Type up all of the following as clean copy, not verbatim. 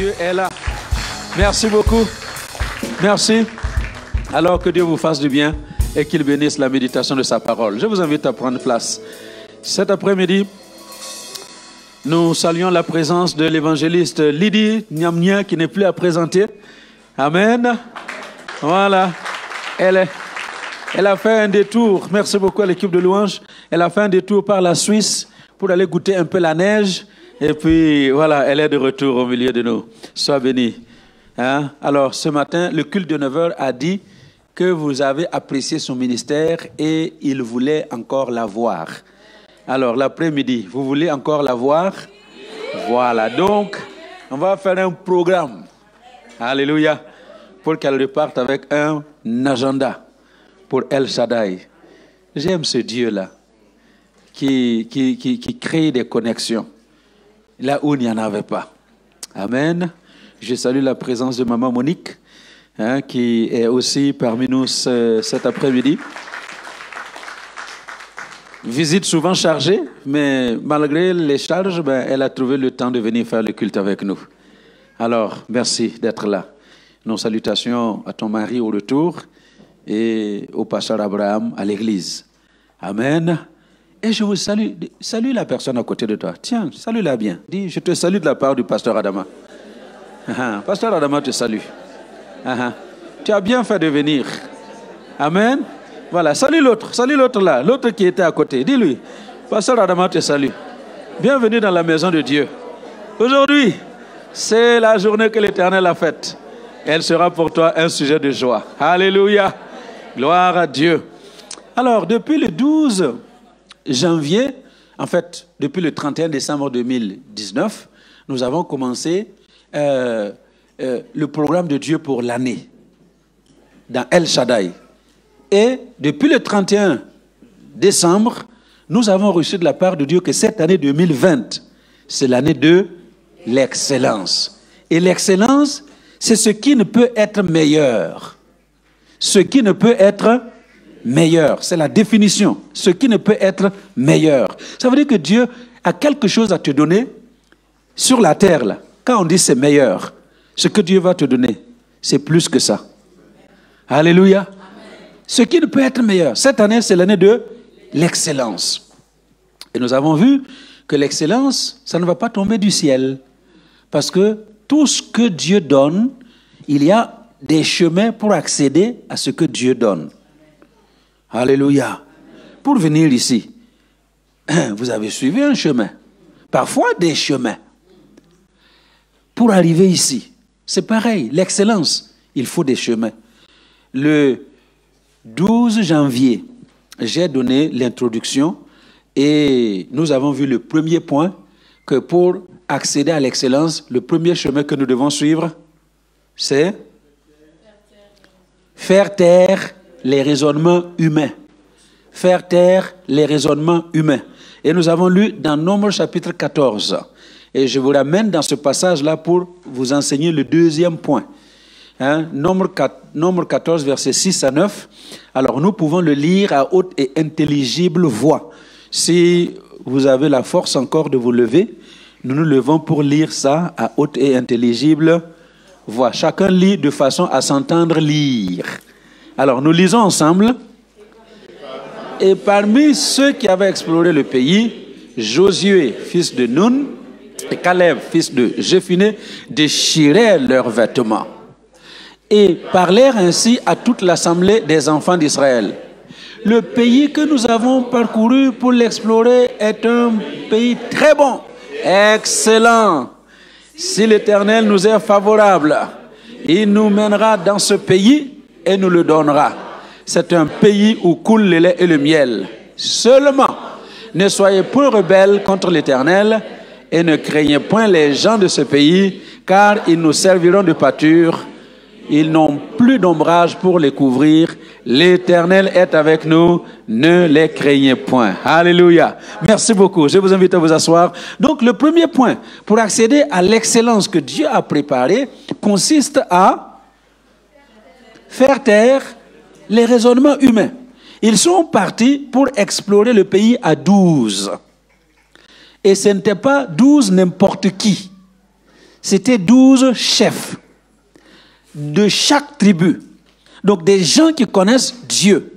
Dieu est là. Merci beaucoup. Merci. Alors que Dieu vous fasse du bien et qu'il bénisse la méditation de sa parole. Je vous invite à prendre place. Cet après-midi, nous saluons la présence de l'évangéliste Lydie Niamnia qui n'est plus à présenter. Amen. Voilà. Elle a fait un détour. Merci beaucoup à l'équipe de louange. Elle a fait un détour par la Suisse pour aller goûter un peu la neige. Et puis, voilà, elle est de retour au milieu de nous. Sois béni. Hein? Alors, ce matin, le culte de 9h a dit que vous avez apprécié son ministère et il voulait encore la voir. Alors, l'après-midi, vous voulez encore la voir? Voilà. Donc, on va faire un programme. Alléluia. Pour qu'elle reparte avec un agenda pour El Shaddai. J'aime ce Dieu-là qui crée des connexions là où il n'y en avait pas. Amen. Je salue la présence de Maman Monique, qui est aussi parmi nous cet après-midi. Visite souvent chargée, mais malgré les charges, elle a trouvé le temps de venir faire le culte avec nous. Alors, merci d'être là. Nos salutations à ton mari au retour et au pasteur Abraham à l'église. Amen. Et je vous salue. Salue la personne à côté de toi. Tiens, salue-la bien. Dis, je te salue de la part du pasteur Adama. Pasteur Adama te salue. Tu as bien fait de venir. Amen. Voilà, salue l'autre là, l'autre qui était à côté. Dis-lui, pasteur Adama te salue. Bienvenue dans la maison de Dieu. Aujourd'hui, c'est la journée que l'Éternel a faite. Elle sera pour toi un sujet de joie. Alléluia. Gloire à Dieu. Alors, depuis le 12 janvier, en fait, depuis le 31 décembre 2019, nous avons commencé le programme de Dieu pour l'année dans El Shaddai. Et depuis le 31 décembre, nous avons reçu de la part de Dieu que cette année 2020, c'est l'année de l'excellence. Et l'excellence, c'est ce qui ne peut être meilleur. Ce qui ne peut être meilleur. C'est la définition. Ce qui ne peut être meilleur. Ça veut dire que Dieu a quelque chose à te donner sur la terre, là. Quand on dit c'est meilleur, ce que Dieu va te donner, c'est plus que ça. Alléluia. Ce qui ne peut être meilleur. Cette année, c'est l'année de l'excellence. Et nous avons vu que l'excellence, ça ne va pas tomber du ciel. Parce que tout ce que Dieu donne, il y a des chemins pour accéder à ce que Dieu donne. Alléluia. Pour venir ici, vous avez suivi un chemin. Parfois des chemins. Pour arriver ici, c'est pareil. L'excellence, il faut des chemins. Le 12 janvier, j'ai donné l'introduction et nous avons vu le premier point que pour accéder à l'excellence, le premier chemin que nous devons suivre, c'est faire taire les raisonnements humains. Faire taire les raisonnements humains. Et nous avons lu dans Nombre chapitre 14. Et je vous ramène dans ce passage-là pour vous enseigner le deuxième point. Nombre 14, versets 6 à 9. Alors, nous pouvons le lire à haute et intelligible voix. Si vous avez la force encore de vous lever, nous nous levons pour lire ça à haute et intelligible voix. Chacun lit de façon à s'entendre lire. Alors, nous lisons ensemble. Et parmi ceux qui avaient exploré le pays, Josué, fils de Nun, et Caleb, fils de Jephuné, déchirèrent leurs vêtements et parlèrent ainsi à toute l'assemblée des enfants d'Israël. Le pays que nous avons parcouru pour l'explorer est un pays très bon, excellent. Si l'Éternel nous est favorable, il nous mènera dans ce pays et nous le donnera. C'est un pays où coule le lait et le miel. Seulement, ne soyez point rebelles contre l'Éternel et ne craignez point les gens de ce pays, car ils nous serviront de pâture. Ils n'ont plus d'ombrage pour les couvrir. L'Éternel est avec nous. Ne les craignez point. Alléluia. Merci beaucoup. Je vous invite à vous asseoir. Donc, le premier point, pour accéder à l'excellence que Dieu a préparée, consiste à faire taire les raisonnements humains. Ils sont partis pour explorer le pays à 12. Et ce n'était pas 12 n'importe qui. C'était 12 chefs de chaque tribu. Donc des gens qui connaissent Dieu,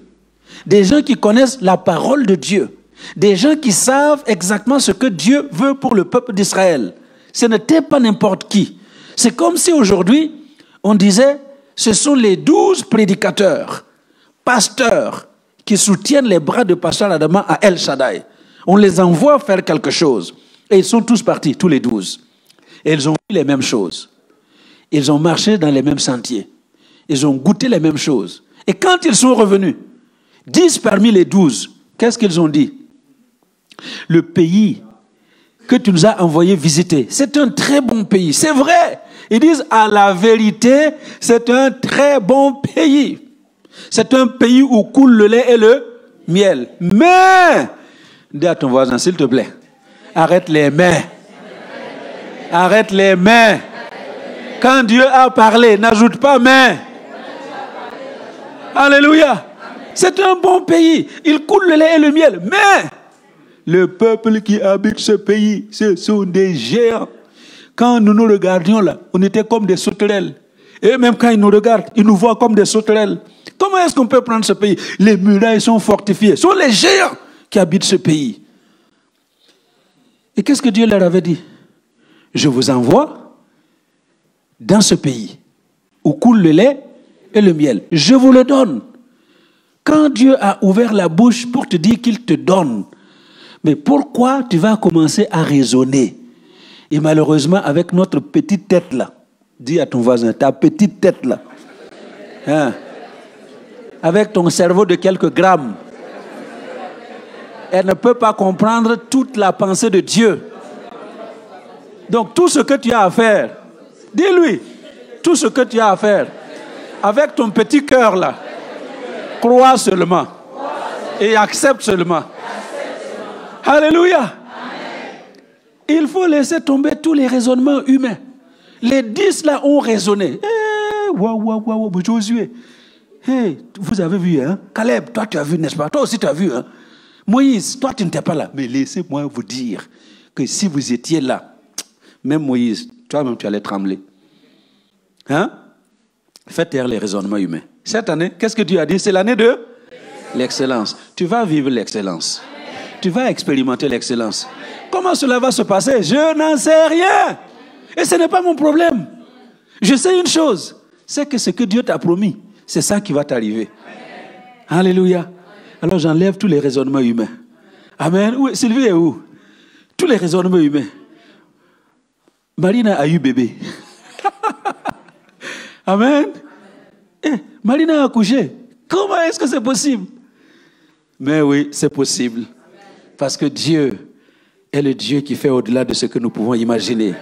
des gens qui connaissent la parole de Dieu, des gens qui savent exactement ce que Dieu veut pour le peuple d'Israël. Ce n'était pas n'importe qui. C'est comme si aujourd'hui, on disait, ce sont les 12 prédicateurs, pasteurs, qui soutiennent les bras de pasteur Adama à El Shaddai. On les envoie faire quelque chose. Et ils sont tous partis, tous les 12. Et ils ont vu les mêmes choses. Ils ont marché dans les mêmes sentiers. Ils ont goûté les mêmes choses. Et quand ils sont revenus, 10 parmi les 12, qu'est-ce qu'ils ont dit? Le pays que tu nous as envoyé visiter, c'est un très bon pays. C'est vrai. Ils disent à la vérité, c'est un très bon pays. C'est un pays où coule le lait et le miel. Mais, dis à ton voisin, s'il te plaît, arrête les mains. Arrête les mains. Quand Dieu a parlé, n'ajoute pas main. Alléluia. C'est un bon pays. Il coule le lait et le miel. Mais, le peuple qui habite ce pays, ce sont des géants. Quand nous nous regardions là, on était comme des sauterelles. Et même quand ils nous regardent, ils nous voient comme des sauterelles. Comment est-ce qu'on peut prendre ce pays? Les murailles sont fortifiées. Ce sont les géants qui habitent ce pays. Et qu'est-ce que Dieu leur avait dit? Je vous envoie dans ce pays où coule le lait et le miel. Je vous le donne. Quand Dieu a ouvert la bouche pour te dire qu'il te donne, mais pourquoi tu vas commencer à raisonner? Et malheureusement, avec notre petite tête là, dis à ton voisin, ta petite tête là, hein, avec ton cerveau de quelques grammes, elle ne peut pas comprendre toute la pensée de Dieu. Donc tout ce que tu as à faire, dis-lui, tout ce que tu as à faire, avec ton petit cœur là, crois seulement et accepte seulement. Alléluia. Il faut laisser tomber tous les raisonnements humains. Les 10 là ont raisonné. Josué, vous avez vu, hein? Caleb, toi tu as vu, n'est-ce pas? Toi aussi tu as vu, hein? Moïse, toi tu n'étais pas là. Mais laissez-moi vous dire que si vous étiez là, même Moïse, toi-même tu allais trembler. Hein? Faites taire les raisonnements humains. Cette année, qu'est-ce que Dieu a dit? C'est l'année de l'excellence. Tu vas vivre l'excellence. Tu vas expérimenter l'excellence. Comment cela va se passer? Je n'en sais rien. Et ce n'est pas mon problème. Je sais une chose, c'est que ce que Dieu t'a promis, c'est ça qui va t'arriver. Alléluia. Alors j'enlève tous les raisonnements humains. Amen. Oui, Sylvie est où? Tous les raisonnements humains. Marina a eu bébé. Amen. Marina a accouché. Comment est-ce que c'est possible? Mais oui, c'est possible. Parce que Dieu est le Dieu qui fait au-delà de ce que nous pouvons imaginer,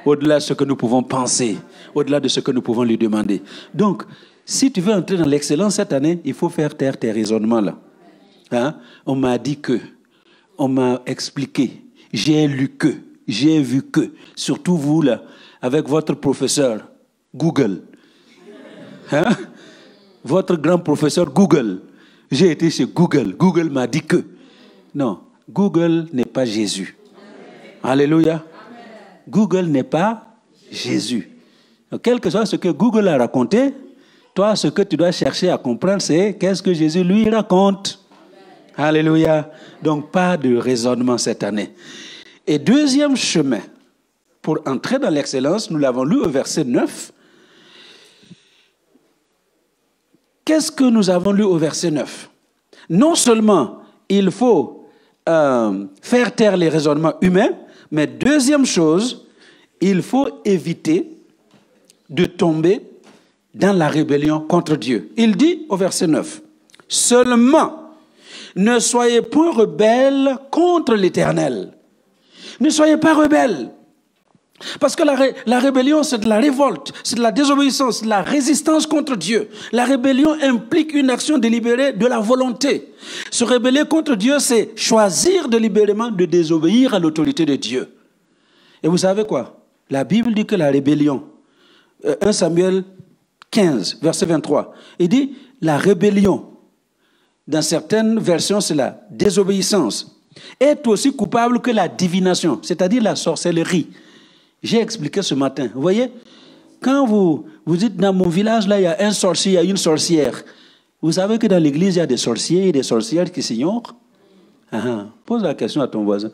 au-delà de ce que nous pouvons penser, au-delà de ce que nous pouvons lui demander. Donc, si tu veux entrer dans l'excellence cette année, il faut faire taire tes raisonnements là. Hein? On m'a dit que, on m'a expliqué, j'ai lu que, j'ai vu que, surtout vous là, avec votre professeur Google. Hein? Votre grand professeur Google. J'ai été chez Google. Google m'a dit que. Non, Google n'est pas Jésus. Alléluia. Amen. Google n'est pas Jésus. Donc, quel que soit ce que Google a raconté, toi, ce que tu dois chercher à comprendre, c'est qu'est-ce que Jésus lui raconte. Amen. Alléluia. Donc, pas de raisonnement cette année. Et deuxième chemin, pour entrer dans l'excellence, nous l'avons lu au verset 9. Qu'est-ce que nous avons lu au verset 9? Non seulement il faut faire taire les raisonnements humains, mais deuxième chose, il faut éviter de tomber dans la rébellion contre Dieu. Il dit au verset 9, « Seulement, ne soyez point rebelles contre l'Éternel. » Ne soyez pas rebelles. Parce que la rébellion, c'est de la révolte, c'est de la désobéissance, de la résistance contre Dieu. La rébellion implique une action délibérée de la volonté. Se rebeller contre Dieu, c'est choisir délibérément de désobéir à l'autorité de Dieu. Et vous savez quoi? La Bible dit que la rébellion, 1 Samuel 15, verset 23, il dit la rébellion, dans certaines versions, c'est la désobéissance, est aussi coupable que la divination, c'est-à-dire la sorcellerie. J'ai expliqué ce matin. Vous voyez, quand vous dites dans mon village, là, il y a un sorcier, il y a une sorcière. Vous savez que dans l'église, il y a des sorciers et des sorcières qui s'ignorent. Pose la question à ton voisin.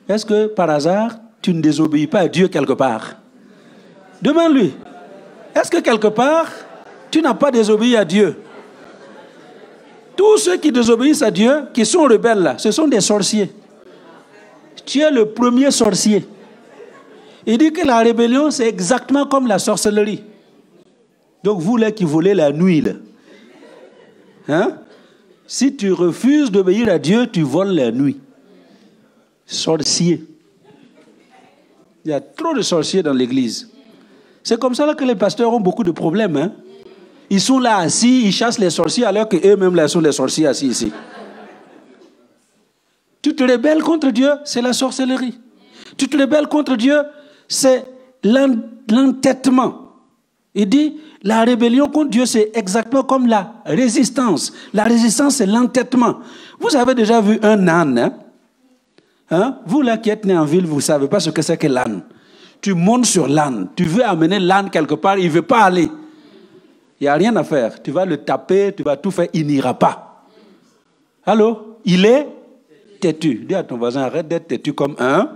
Est-ce que, par hasard, tu ne désobéis pas à Dieu quelque part? Demande-lui. Est-ce que quelque part, tu n'as pas désobéi à Dieu? Tous ceux qui désobéissent à Dieu, qui sont rebelles là, ce sont des sorciers. Tu es le premier sorcier. Il dit que la rébellion, c'est exactement comme la sorcellerie. Donc vous là qui volez la nuit, là, si tu refuses d'obéir à Dieu, tu voles la nuit. Sorcier. Il y a trop de sorciers dans l'église. C'est comme ça là que les pasteurs ont beaucoup de problèmes. Ils sont là assis, ils chassent les sorciers alors qu'eux-mêmes là sont les sorciers assis ici. Tu te rebelles contre Dieu, c'est la sorcellerie. Tu te rebelles contre Dieu, c'est l'entêtement. Il dit, la rébellion contre Dieu, c'est exactement comme la résistance. La résistance, c'est l'entêtement. Vous avez déjà vu un âne, Vous là qui êtes né en ville, vous ne savez pas ce que c'est que l'âne. Tu montes sur l'âne, tu veux amener l'âne quelque part, il ne veut pas aller. Il n'y a rien à faire. Tu vas le taper, tu vas tout faire, il n'ira pas. Allô? Il est têtu. Dis à ton voisin, arrête d'être têtu comme un.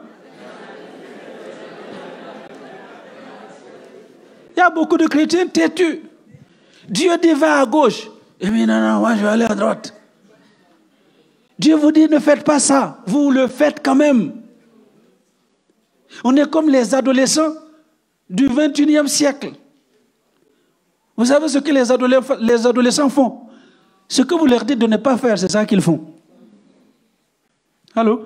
Il y a beaucoup de chrétiens têtus. Dieu dit va à gauche. Et bien non, moi je vais aller à droite. Dieu vous dit ne faites pas ça. Vous le faites quand même. On est comme les adolescents du 21e siècle. Vous savez ce que les adolescents font? Ce que vous leur dites de ne pas faire, c'est ça qu'ils font. Allô?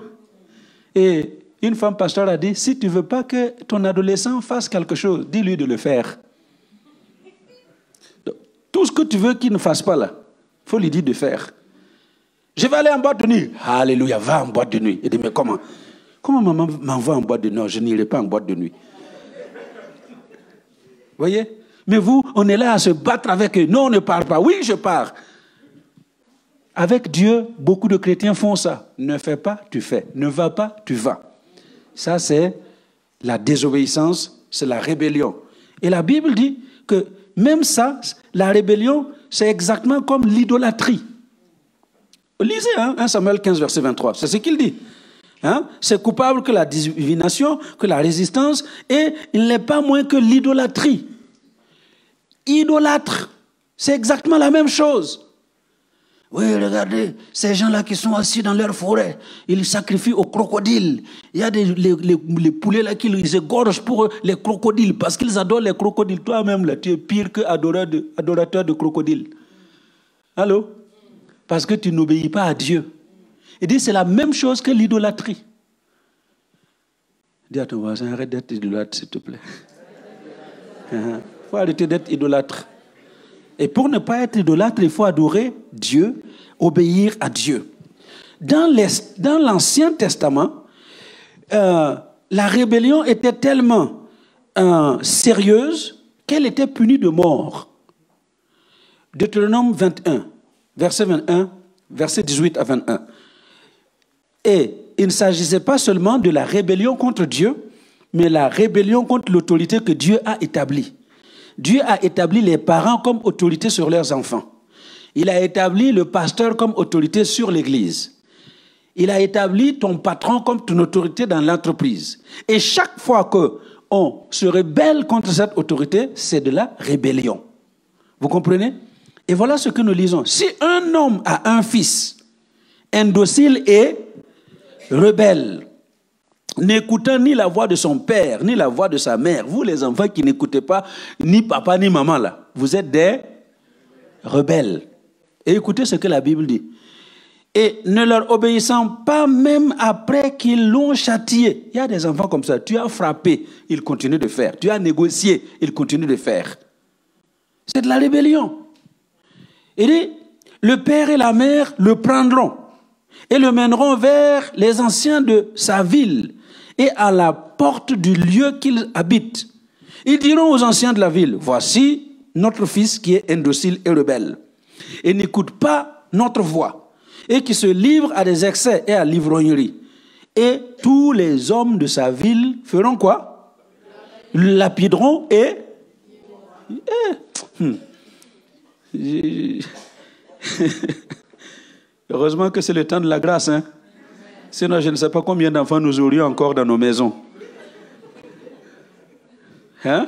Et une femme pasteur a dit, si tu ne veux pas que ton adolescent fasse quelque chose, dis-lui de le faire. Donc, tout ce que tu veux qu'il ne fasse pas là, il faut lui dire de faire. Je vais aller en boîte de nuit. Alléluia, va en boîte de nuit. Il dit, mais comment? Comment maman m'envoie en boîte de nuit? Non, je n'irai pas en boîte de nuit. Vous voyez? Mais vous, on est là à se battre avec eux. Non, on ne part pas. Oui, je pars. Avec Dieu, beaucoup de chrétiens font ça. Ne fais pas, tu fais. Ne va pas, tu vas. Ça, c'est la désobéissance, c'est la rébellion. Et la Bible dit que même ça, la rébellion, c'est exactement comme l'idolâtrie. Lisez 1 Samuel 15, verset 23. C'est ce qu'il dit. C'est coupable que la divination, que la résistance, et il n'est pas moins que l'idolâtrie. Idolâtre, c'est exactement la même chose. Oui, regardez, ces gens-là qui sont assis dans leur forêt, ils sacrifient aux crocodiles. Il y a les poulets là qui les égorgent pour les crocodiles, parce qu'ils adorent les crocodiles. Toi-même, là, tu es pire que adorateur de crocodiles. Allô? Parce que tu n'obéis pas à Dieu. Il dit, c'est la même chose que l'idolâtrie. Dis à ton voisin, arrête d'être idolâtre, s'il te plaît. Il faut arrêter d'être idolâtre. Et pour ne pas être idolâtre, il faut adorer Dieu, obéir à Dieu. Dans l'Ancien Testament, la rébellion était tellement sérieuse qu'elle était punie de mort. Deutéronome 21, verset 21, verset 18 à 21. Et il ne s'agissait pas seulement de la rébellion contre Dieu, mais la rébellion contre l'autorité que Dieu a établie. Dieu a établi les parents comme autorité sur leurs enfants. Il a établi le pasteur comme autorité sur l'église. Il a établi ton patron comme ton autorité dans l'entreprise. Et chaque fois qu'on se rebelle contre cette autorité, c'est de la rébellion. Vous comprenez? Et voilà ce que nous lisons. Si un homme a un fils, indocile et rebelle, n'écoutant ni la voix de son père, ni la voix de sa mère, vous les enfants qui n'écoutez pas ni papa ni maman là, vous êtes des rebelles. Et écoutez ce que la Bible dit. Et ne leur obéissant pas même après qu'ils l'ont châtié. Il y a des enfants comme ça, tu as frappé, ils continuent de faire. Tu as négocié, ils continuent de faire. C'est de la rébellion. Il dit, le père et la mère le prendront et le mèneront vers les anciens de sa ville et à la porte du lieu qu'il habite. Ils diront aux anciens de la ville, voici notre fils qui est indocile et rebelle et n'écoute pas notre voix et qui se livre à des excès et à l'ivrognerie. Et tous les hommes de sa ville feront quoi? le lapideront et... Heureusement que c'est le temps de la grâce, hein? Sinon, je ne sais pas combien d'enfants nous aurions encore dans nos maisons. Hein?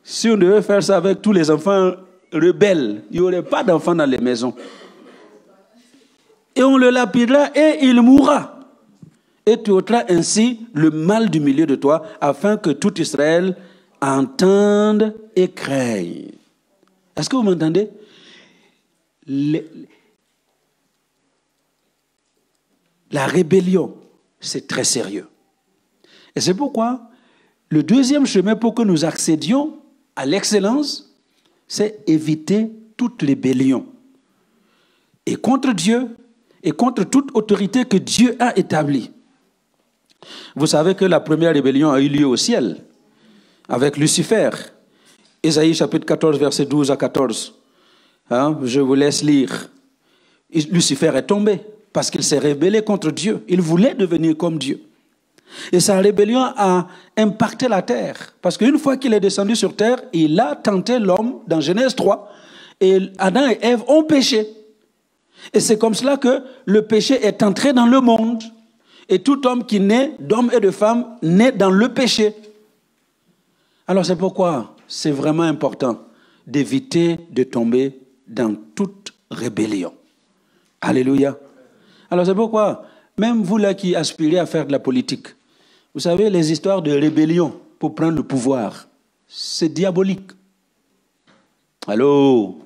Si on devait faire ça avec tous les enfants rebelles, il n'y aurait pas d'enfants dans les maisons. Et on le lapidera et il mourra. Et tu ôteras ainsi le mal du milieu de toi, afin que tout Israël entende et craigne. Est-ce que vous m'entendez? La rébellion, c'est très sérieux. Et c'est pourquoi le deuxième chemin pour que nous accédions à l'excellence, c'est éviter toute rébellion. Et contre Dieu, et contre toute autorité que Dieu a établie. Vous savez que la première rébellion a eu lieu au ciel, avec Lucifer. Ésaïe chapitre 14, versets 12 à 14. Hein, je vous laisse lire. Lucifer est tombé parce qu'il s'est rébellé contre Dieu. Il voulait devenir comme Dieu. Et sa rébellion a impacté la terre. Parce qu'une fois qu'il est descendu sur terre, il a tenté l'homme dans Genèse 3. Et Adam et Ève ont péché. Et c'est comme cela que le péché est entré dans le monde. Et tout homme qui naît d'homme et de femme naît dans le péché. Alors c'est pourquoi c'est vraiment important d'éviter de tomber dans toute rébellion. Alléluia. Alors c'est pourquoi, même vous là qui aspirez à faire de la politique, vous savez, les histoires de rébellion pour prendre le pouvoir, c'est diabolique. Allô?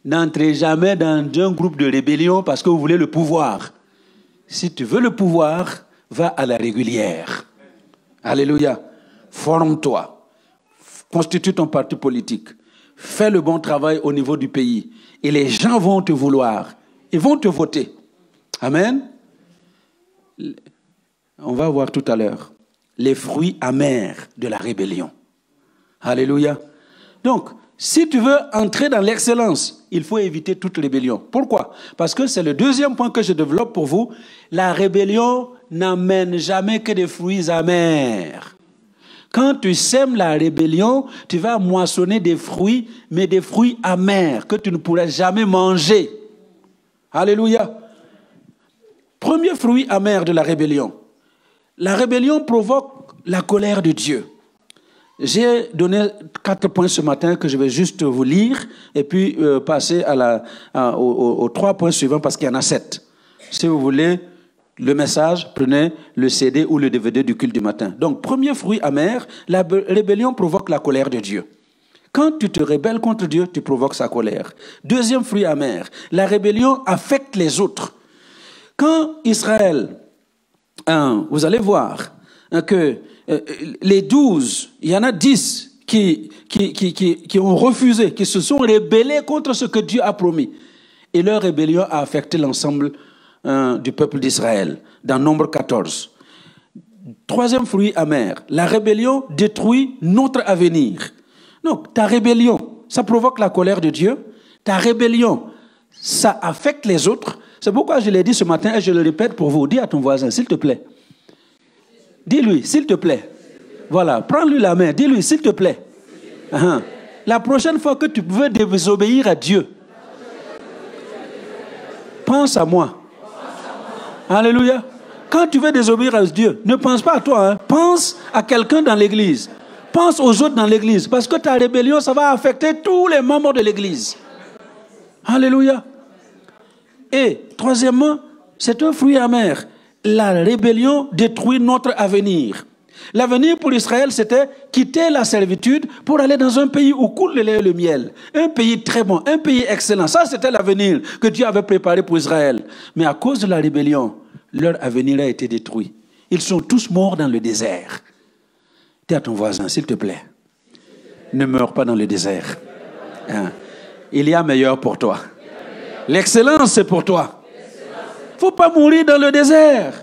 N'entrez jamais dans un groupe de rébellion parce que vous voulez le pouvoir. Si tu veux le pouvoir, va à la régulière. Alléluia. Forme-toi. Constitue ton parti politique. Fais le bon travail au niveau du pays. Et les gens vont te vouloir. Ils vont te voter. Amen. On va voir tout à l'heure les fruits amers de la rébellion. Alléluia. Donc, si tu veux entrer dans l'excellence, il faut éviter toute rébellion. Pourquoi? Parce que c'est le deuxième point que je développe pour vous. La rébellion n'amène jamais que des fruits amers. Quand tu sèmes la rébellion, tu vas moissonner des fruits, mais des fruits amers que tu ne pourras jamais manger. Alléluia. Premier fruit amer de la rébellion. La rébellion provoque la colère de Dieu. J'ai donné 4 points ce matin que je vais juste vous lire et puis passer aux 3 points suivants parce qu'il y en a 7. Si vous voulez le message, prenez le CD ou le DVD du culte du matin. Donc, premier fruit amer, la rébellion provoque la colère de Dieu. Quand tu te rebelles contre Dieu, tu provoques sa colère. Deuxième fruit amer, la rébellion affecte les autres. Quand Israël, vous allez voir que les 12, il y en a 10 qui ont refusé, qui se sont rebellés contre ce que Dieu a promis. Et leur rébellion a affecté l'ensemble du peuple d'Israël, dans Nombre 14. Troisième fruit amer, la rébellion détruit notre avenir. Donc, ta rébellion, ça provoque la colère de Dieu. Ta rébellion, ça affecte les autres. C'est pourquoi je l'ai dit ce matin et je le répète pour vous. Dis à ton voisin, s'il te plaît. Dis-lui, s'il te plaît. Voilà, prends-lui la main. Dis-lui, s'il te plaît. La prochaine fois que tu veux désobéir à Dieu, pense à moi. Alléluia. Quand tu veux désobéir à Dieu, ne pense pas à toi. Pense à quelqu'un dans l'église. Pense aux autres dans l'église. Parce que ta rébellion, ça va affecter tous les membres de l'église. Alléluia. Et troisièmement, c'est un fruit amer. La rébellion détruit notre avenir. L'avenir pour Israël, c'était quitter la servitude pour aller dans un pays où coule le lait et le miel. Un pays très bon, un pays excellent. Ça, c'était l'avenir que Dieu avait préparé pour Israël. Mais à cause de la rébellion, leur avenir a été détruit. Ils sont tous morts dans le désert. Dis à ton voisin, s'il te plaît, ne meurs pas dans le désert. Il y a meilleur pour toi. L'excellence, c'est pour toi. Il ne faut pas mourir dans le désert.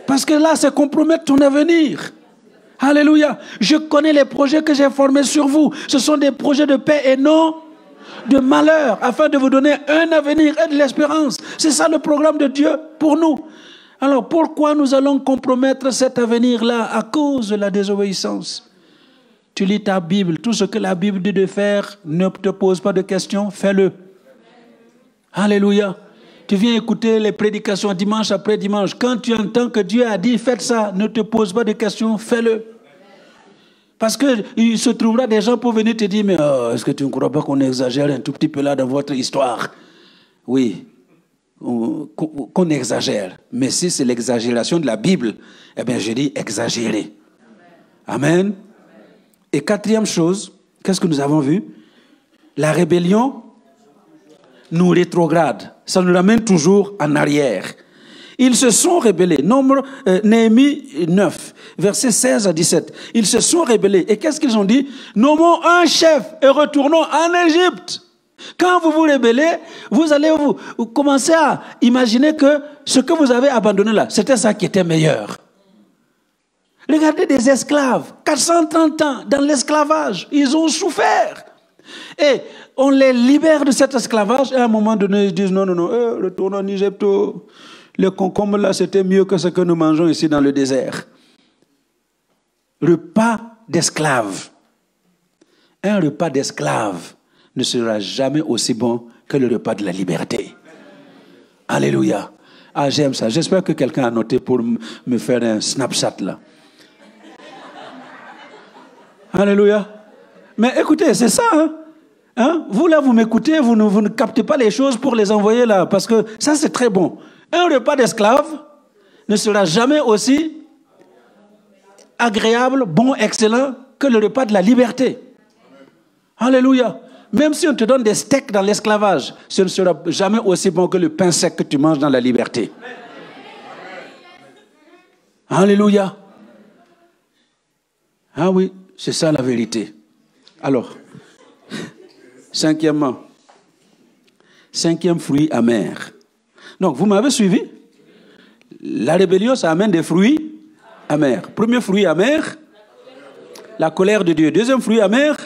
Parce que là, c'est compromettre ton avenir. Alléluia. Je connais les projets que j'ai formés sur vous. Ce sont des projets de paix et non de malheur, afin de vous donner un avenir et de l'espérance. C'est ça le programme de Dieu pour nous. Alors pourquoi nous allons compromettre cet avenir-là à cause de la désobéissance? Tu lis ta Bible, tout ce que la Bible dit de faire, ne te pose pas de questions, fais-le. Alléluia. Tu viens écouter les prédications dimanche après dimanche. Quand tu entends que Dieu a dit, faites ça, ne te pose pas de questions, fais-le. Parce qu'il se trouvera des gens pour venir te dire, mais est-ce que tu ne crois pas qu'on exagère un tout petit peu là dans votre histoire? Oui, qu'on exagère. Mais si c'est l'exagération de la Bible, eh bien je dis exagérer. Amen. Et quatrième chose, qu'est-ce que nous avons vu? La rébellion nous rétrograde. Ça nous ramène toujours en arrière. Ils se sont rebellés. Néhémie 9, versets 16 à 17. Ils se sont rebellés. Et qu'est-ce qu'ils ont dit? Nommons un chef et retournons en Égypte. Quand vous vous rebellez, vous allez vous commencer à imaginer que ce que vous avez abandonné là, c'était ça qui était meilleur. Regardez des esclaves, 430 ans dans l'esclavage, ils ont souffert. Et on les libère de cet esclavage et à un moment donné, ils disent non, retournons en Égypte. Les concombres là, c'était mieux que ce que nous mangeons ici dans le désert. Repas d'esclaves. Un repas d'esclaves ne sera jamais aussi bon que le repas de la liberté. Alléluia. Ah, j'aime ça. J'espère que quelqu'un a noté pour me faire un Snapchat là. Alléluia. Mais écoutez, c'est ça. Hein? Vous là, vous m'écoutez, vous ne captez pas les choses pour les envoyer là. Parce que ça, c'est très bon. Un repas d'esclave ne sera jamais aussi agréable, bon, excellent que le repas de la liberté. Alléluia. Même si on te donne des steaks dans l'esclavage, ce ne sera jamais aussi bon que le pain sec que tu manges dans la liberté. Alléluia. Ah oui, c'est ça la vérité. Alors, cinquième fruit amer. Donc, vous m'avez suivi? La rébellion, ça amène des fruits amers. Premier fruit amer, la colère de Dieu. Deuxième fruit amer,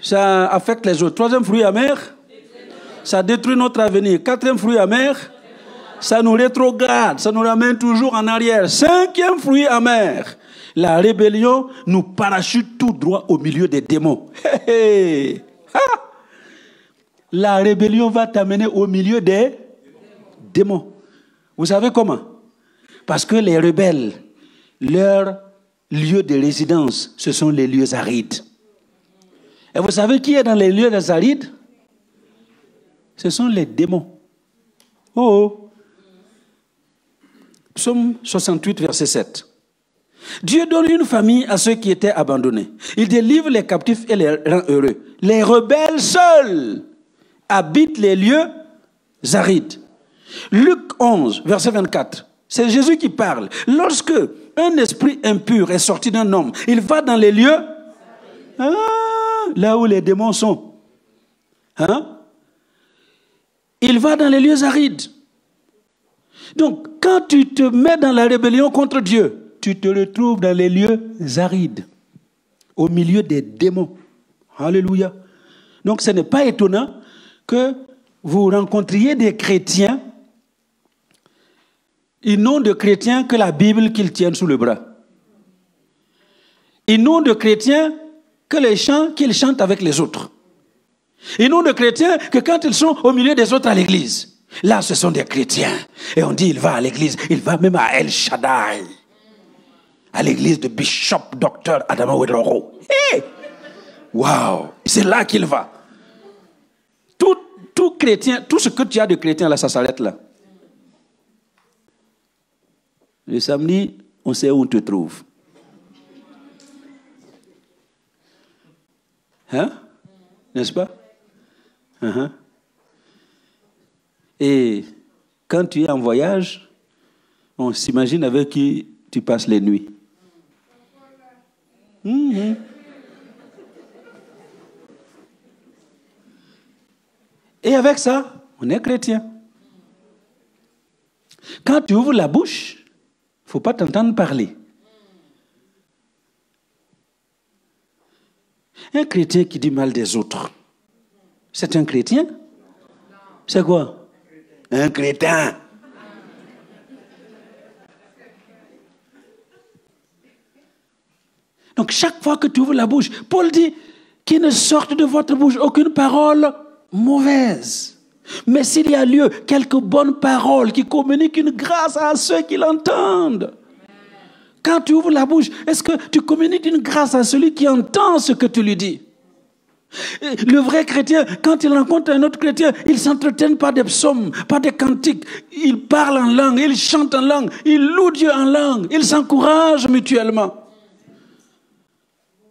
ça affecte les autres. Troisième fruit amer, ça détruit notre avenir. Quatrième fruit amer, ça nous rétrograde, ça nous ramène toujours en arrière. Cinquième fruit amer, la rébellion nous parachute tout droit au milieu des démons. La rébellion va t'amener au milieu des démons. Vous savez comment? Parce que les rebelles, leur lieu de résidence, ce sont les lieux arides. Et vous savez qui est dans les lieux arides? Ce sont les démons. Oh! Psaume 68, verset 7. Dieu donne une famille à ceux qui étaient abandonnés. Il délivre les captifs et les rend heureux. Les rebelles seuls habitent les lieux arides. Luc 11, verset 24. C'est Jésus qui parle. Lorsque un esprit impur est sorti d'un homme, il va dans les lieux là où les démons sont. Il va dans les lieux arides. Donc, quand tu te mets dans la rébellion contre Dieu, tu te retrouves dans les lieux arides, au milieu des démons. Alléluia. Donc, ce n'est pas étonnant que vous rencontriez des chrétiens, ils n'ont de chrétiens que la Bible qu'ils tiennent sous le bras. Ils n'ont de chrétiens que les chants qu'ils chantent avec les autres. Ils n'ont de chrétiens que quand ils sont au milieu des autres à l'église. Là, ce sont des chrétiens. Et on dit, il va à l'église, il va même à El Shaddai. À l'église de Bishop Dr. Adama Wedroro. Hey! Waouh! C'est là qu'il va. Tout chrétien, tout ce que tu as de chrétien, là, ça s'arrête là. Le samedi, on sait où on te trouve. Hein? N'est-ce pas? Et quand tu es en voyage, on s'imagine avec qui tu passes les nuits. Et avec ça, on est chrétien. Quand tu ouvres la bouche, il ne faut pas t'entendre parler. Un chrétien qui dit mal des autres, c'est un chrétien? C'est quoi? Un crétin. Donc chaque fois que tu ouvres la bouche, Paul dit qu'il ne sorte de votre bouche aucune parole mauvaise. Mais s'il y a lieu, quelques bonnes paroles qui communiquent une grâce à ceux qui l'entendent. Quand tu ouvres la bouche, est-ce que tu communiques une grâce à celui qui entend ce que tu lui dis? Le vrai chrétien, quand il rencontre un autre chrétien, ils s'entretiennent par des psaumes, par des cantiques. Ils parlent en langue, ils chantent en langue, ils louent Dieu en langue, ils s'encouragent mutuellement.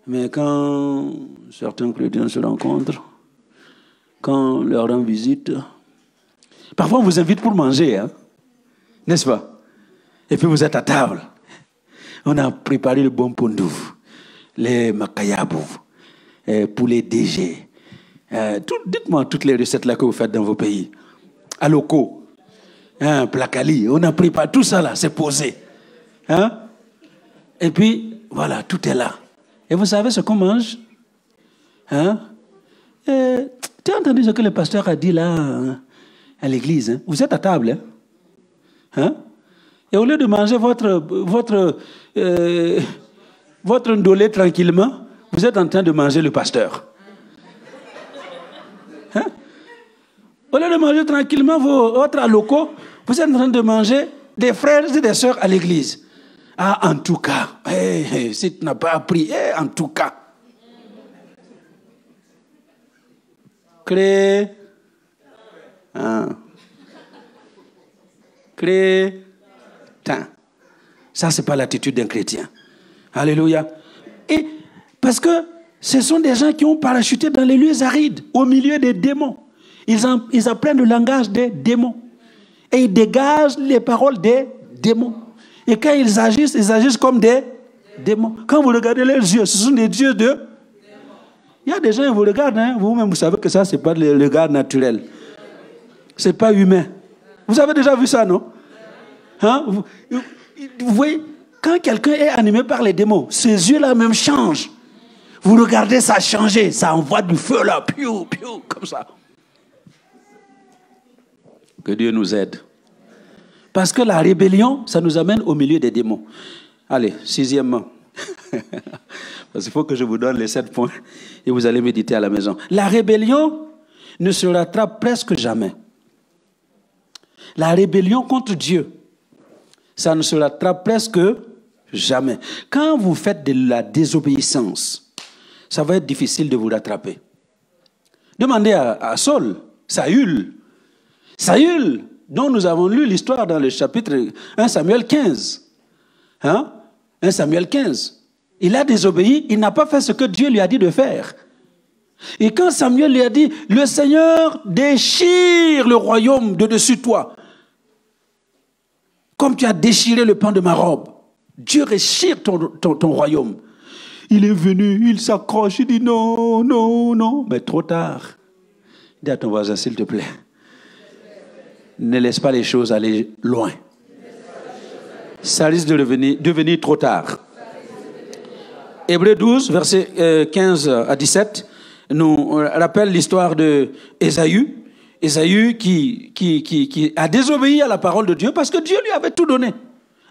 Mais quand certains chrétiens se rencontrent, quand on leur rend visite, parfois on vous invite pour manger, hein? N'est-ce pas? Et puis vous êtes à table. On a préparé le bon pondou, les makayabou, poulet DG. Dites-moi toutes les recettes là que vous faites dans vos pays. Aloko, hein, placali, on a préparé tout ça là, c'est posé. Hein? Et puis, voilà, tout est là. Et vous savez ce qu'on mange? Hein? Tu as entendu ce que le pasteur a dit là, hein, à l'église? Hein? Vous êtes à table. Hein? Hein? Et au lieu de manger votre ndolé tranquillement, vous êtes en train de manger le pasteur. Hein? Au lieu de manger tranquillement votre aloko, vous êtes en train de manger des frères et des sœurs à l'église. Ah, en tout cas, si tu n'as pas appris, en tout cas. Crétin. Ça, ce n'est pas l'attitude d'un chrétien. Alléluia. Et parce que ce sont des gens qui ont parachuté dans les lieux arides, au milieu des démons. Ils apprennent le langage des démons. Et ils dégagent les paroles des démons. Et quand ils agissent comme des démons. Quand vous regardez leurs yeux, ce sont des yeux de... Il y a des gens qui vous regardent, hein, vous-même, vous savez que ça, ce n'est pas le regard naturel. Ce n'est pas humain. Vous avez déjà vu ça, non? Hein? Vous voyez, quand quelqu'un est animé par les démons, ses yeux-là même changent. Vous regardez ça changer, ça envoie du feu là, piou, piou, comme ça. Que Dieu nous aide. Parce que la rébellion, ça nous amène au milieu des démons. Allez, sixièmement. Parce qu'il faut que je vous donne les 7 points et vous allez méditer à la maison. La rébellion ne se rattrape presque jamais. La rébellion contre Dieu, ça ne se rattrape presque jamais. Quand vous faites de la désobéissance, ça va être difficile de vous rattraper. Demandez à Saül, Saül, dont nous avons lu l'histoire dans le chapitre 1 Samuel 15. Hein? 1 Samuel 15. Il a désobéi, il n'a pas fait ce que Dieu lui a dit de faire. Et quand Samuel lui a dit, le Seigneur déchire le royaume de dessus toi, comme tu as déchiré le pan de ma robe, Dieu déchire ton royaume. Il est venu, il s'accroche, il dit non, non, non, mais trop tard. Dis à ton voisin, s'il te plaît, ne laisse pas les choses aller loin. Ça risque de devenir trop tard. Hébreux 12, versets 15 à 17, nous rappelle l'histoire d'Ésaü. Ésaü qui a désobéi à la parole de Dieu parce que Dieu lui avait tout donné.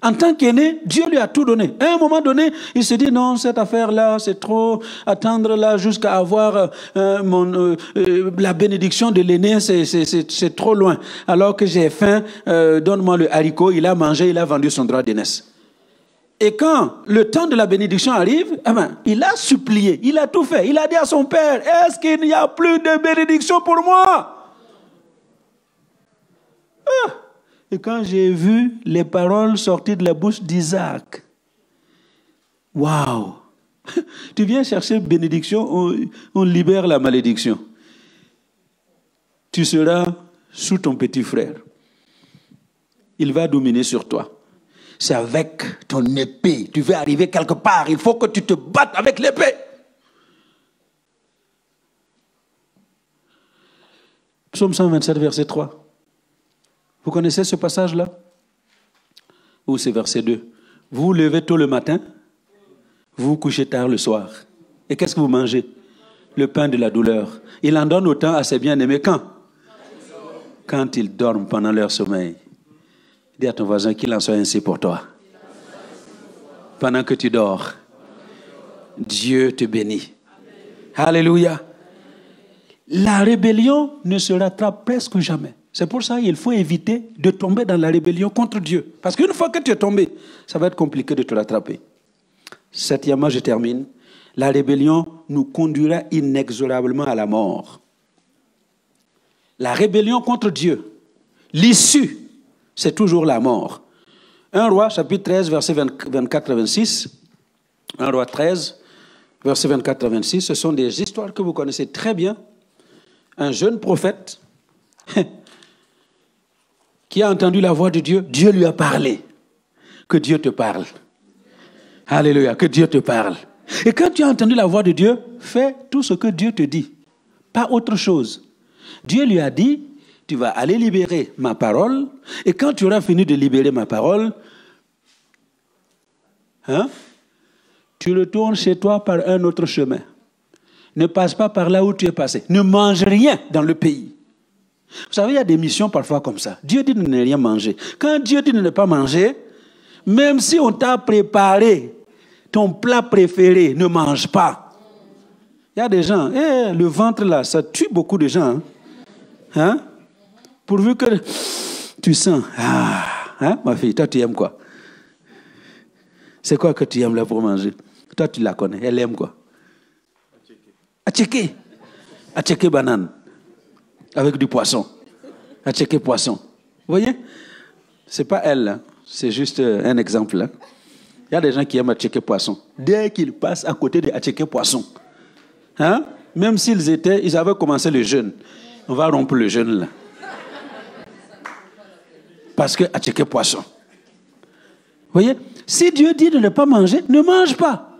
En tant qu'aîné, Dieu lui a tout donné. À un moment donné, il se dit non, cette affaire-là, c'est trop. Attendre là jusqu'à avoir la bénédiction de l'aîné, c'est trop loin. Alors que j'ai faim, donne-moi le haricot. Il a mangé, il a vendu son droit d'aînesse. Et quand le temps de la bénédiction arrive, il a supplié, il a tout fait. Il a dit à son père, est-ce qu'il n'y a plus de bénédiction pour moi? Et quand j'ai vu les paroles sortir de la bouche d'Isaac, waouh! Tu viens chercher bénédiction, on libère la malédiction. Tu seras sous ton petit frère. Il va dominer sur toi. C'est avec ton épée. Tu veux arriver quelque part, il faut que tu te battes avec l'épée. Psaume 127, verset 3. Vous connaissez ce passage-là? Ou c'est verset 2. Vous vous levez tôt le matin, vous vous couchez tard le soir. Et qu'est-ce que vous mangez? Le pain de la douleur. Il en donne autant à ses bien-aimés quand? Quand ils dorment pendant leur sommeil. Dis à ton voisin qu'il en soit ainsi pour toi. Pendant que tu dors. Dieu te bénit. Alléluia. La rébellion ne se rattrape presque jamais. C'est pour ça qu'il faut éviter de tomber dans la rébellion contre Dieu. Parce qu'une fois que tu es tombé, ça va être compliqué de te rattraper. Septièmement, je termine. La rébellion nous conduira inexorablement à la mort. La rébellion contre Dieu, l'issue, c'est toujours la mort. 1 Roi, chapitre 13, versets 24 à 26. 1 Roi 13, versets 24 à 26. Ce sont des histoires que vous connaissez très bien. Un jeune prophète qui a entendu la voix de Dieu, Dieu lui a parlé. Que Dieu te parle. Alléluia, que Dieu te parle. Et quand tu as entendu la voix de Dieu, fais tout ce que Dieu te dit. Pas autre chose. Dieu lui a dit, tu vas aller libérer ma parole, et quand tu auras fini de libérer ma parole, tu retournes chez toi par un autre chemin. Ne passe pas par là où tu es passé. Ne mange rien dans le pays. Vous savez, il y a des missions parfois comme ça. Dieu dit de ne rien manger. Quand Dieu dit de ne pas manger, même si on t'a préparé ton plat préféré, ne mange pas. Il y a des gens, le ventre là, ça tue beaucoup de gens. Pourvu que tu sens, ma fille, toi tu aimes quoi? C'est quoi que tu aimes là pour manger? Toi tu la connais, elle aime quoi? Attiéké banane. Avec du poisson. Attiéké poisson. Vous voyez? C'est pas elle, hein. C'est juste un exemple. Hein. Il y a des gens qui aiment attiéké poisson. Dès qu'ils passent à côté de attiéké poisson, même ils avaient commencé le jeûne, on va rompre le jeûne là. Parce que attiéké poisson. Vous voyez? Si Dieu dit de ne pas manger, ne mange pas.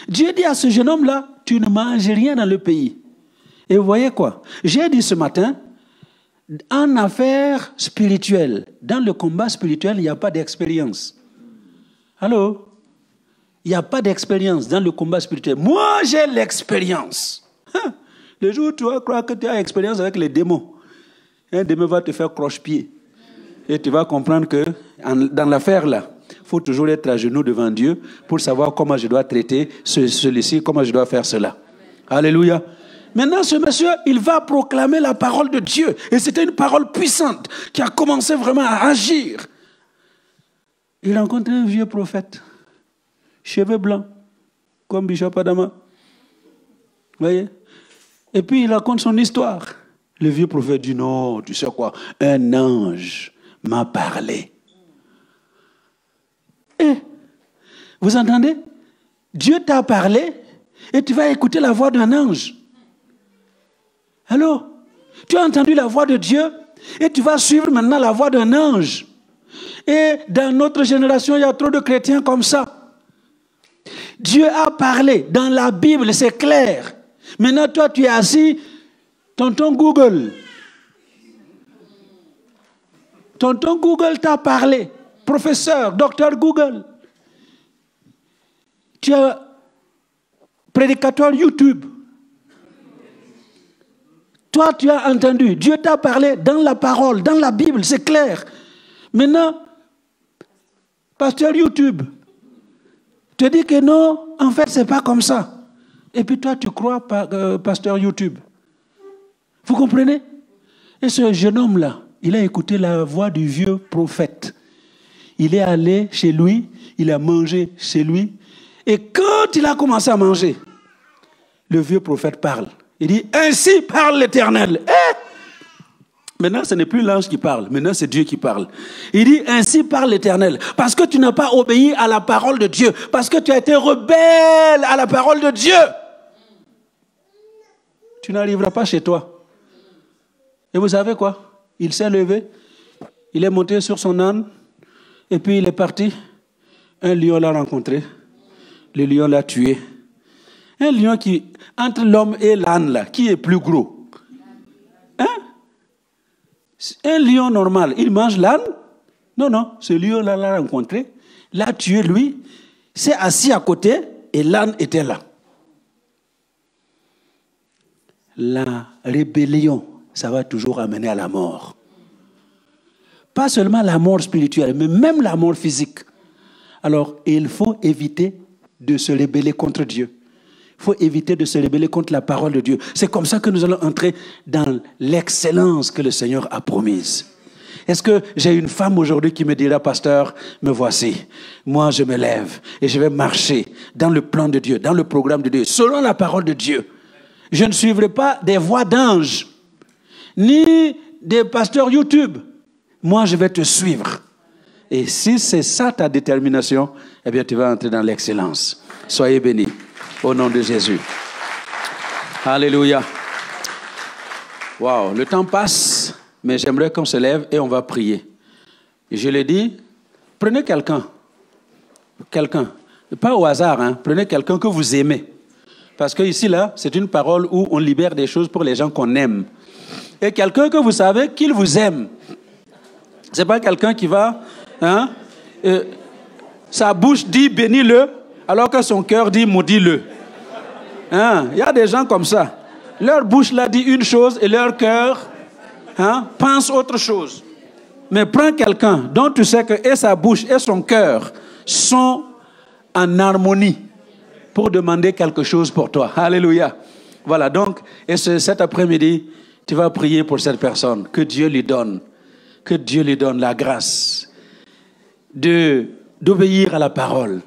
Dieu dit à ce jeune homme-là, tu ne manges rien dans le pays. Et vous voyez quoi? J'ai dit ce matin, en affaires spirituelles, dans le combat spirituel, il n'y a pas d'expérience. Allô? Il n'y a pas d'expérience dans le combat spirituel. Moi, j'ai l'expérience. Le jour où tu vas croire que tu as expérience avec les démons, un démon va te faire croche-pied. Et tu vas comprendre que dans l'affaire là, il faut toujours être à genoux devant Dieu pour savoir comment je dois traiter celui-ci, comment je dois faire cela. Alléluia. Maintenant, ce monsieur, il va proclamer la parole de Dieu. Et c'était une parole puissante qui a commencé vraiment à agir. Il rencontre un vieux prophète, cheveux blancs, comme Bishop Adama. Vous voyez? Et puis, il raconte son histoire. Le vieux prophète dit, non, tu sais quoi, un ange m'a parlé. Et, vous entendez? Dieu t'a parlé et tu vas écouter la voix d'un ange. Allô? Tu as entendu la voix de Dieu et tu vas suivre maintenant la voix d'un ange. Et dans notre génération, il y a trop de chrétiens comme ça. Dieu a parlé dans la Bible, c'est clair. Maintenant, toi, tu es assis, tonton Google. Tonton Google t'a parlé. Professeur, docteur Google. Tu es prédicateur YouTube. Toi, tu as entendu. Dieu t'a parlé dans la parole, dans la Bible, c'est clair. Maintenant, pasteur YouTube te dit que non, en fait, c'est pas comme ça. Et puis toi, tu crois, pasteur YouTube. Vous comprenez? Et ce jeune homme-là, il a écouté la voix du vieux prophète. Il est allé chez lui, il a mangé chez lui. Et quand il a commencé à manger, le vieux prophète parle. Il dit, ainsi parle l'Éternel. Maintenant, ce n'est plus l'ange qui parle. Maintenant, c'est Dieu qui parle. Il dit, ainsi parle l'Éternel. Parce que tu n'as pas obéi à la parole de Dieu. Parce que tu as été rebelle à la parole de Dieu. Tu n'arriveras pas chez toi. Et vous savez quoi? Il s'est levé. Il est monté sur son âne. Et puis, il est parti. Un lion l'a rencontré. Le lion l'a tué. Un lion qui, entre l'homme et l'âne, là, qui est plus gros? Un lion normal, il mange l'âne? Non, non, ce lion-là l'a rencontré, l'a tué lui, s'est assis à côté et l'âne était là. La rébellion, ça va toujours amener à la mort. Pas seulement la mort spirituelle, mais même la mort physique. Alors, il faut éviter de se rebeller contre Dieu. Il faut éviter de se rebeller contre la parole de Dieu. C'est comme ça que nous allons entrer dans l'excellence que le Seigneur a promise. Est-ce que j'ai une femme aujourd'hui qui me dira, pasteur, me voici. Moi, je me lève et je vais marcher dans le plan de Dieu, dans le programme de Dieu, selon la parole de Dieu. Je ne suivrai pas des voix d'anges, ni des pasteurs YouTube. Moi, je vais te suivre. Et si c'est ça ta détermination, eh bien, tu vas entrer dans l'excellence. Soyez bénis. Au nom de Jésus. Alléluia. Wow, le temps passe, mais j'aimerais qu'on se lève et on va prier. Et je l'ai dit, prenez quelqu'un, pas au hasard, hein, prenez quelqu'un que vous aimez. Parce que ici, là, c'est une parole où on libère des choses pour les gens qu'on aime. Et quelqu'un que vous savez qu'il vous aime. C'est pas quelqu'un qui va, hein, sa bouche dit bénis-le, alors que son cœur dit maudis-le. Hein? Il y a des gens comme ça. Leur bouche là dit une chose et leur cœur, hein, pense autre chose. Mais prends quelqu'un dont tu sais que et sa bouche et son cœur sont en harmonie pour demander quelque chose pour toi. Alléluia. Voilà, donc, et cet après-midi, tu vas prier pour cette personne. Que Dieu lui donne la grâce d'obéir à la parole,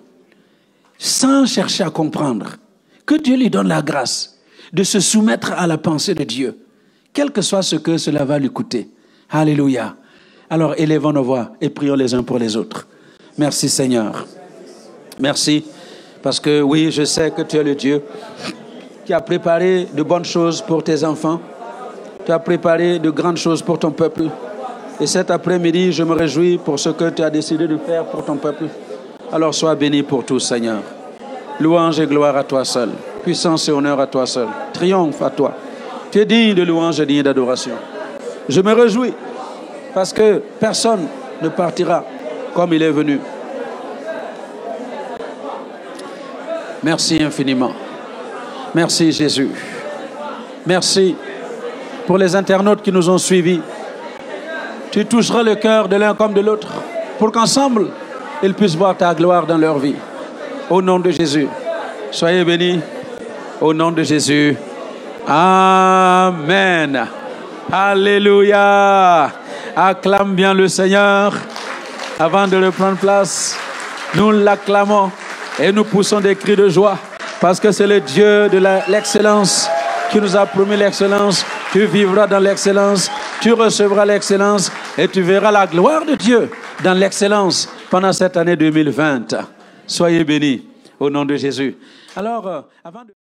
sans chercher à comprendre. Que Dieu lui donne la grâce de se soumettre à la pensée de Dieu, quel que soit ce que cela va lui coûter. Alléluia. Alors, élevons nos voix et prions les uns pour les autres. Merci Seigneur. Merci, parce que oui, je sais que tu es le Dieu qui a préparé de bonnes choses pour tes enfants. Tu as préparé de grandes choses pour ton peuple. Et cet après-midi, je me réjouis pour ce que tu as décidé de faire pour ton peuple. Alors sois béni pour tout, Seigneur. Louange et gloire à toi seul. Puissance et honneur à toi seul. Triomphe à toi. Tu es digne de louange et digne d'adoration. Je me réjouis parce que personne ne partira comme il est venu. Merci infiniment. Merci Jésus. Merci pour les internautes qui nous ont suivis. Tu toucheras le cœur de l'un comme de l'autre pour qu'ensemble, ils puissent voir ta gloire dans leur vie. Au nom de Jésus. Soyez bénis. Au nom de Jésus. Amen. Alléluia. Acclame bien le Seigneur. Avant de reprendre place, nous l'acclamons et nous poussons des cris de joie parce que c'est le Dieu de l'excellence qui nous a promis l'excellence. Tu vivras dans l'excellence, tu recevras l'excellence et tu verras la gloire de Dieu dans l'excellence pendant cette année 2020. Soyez bénis au nom de Jésus. Alors, avant de...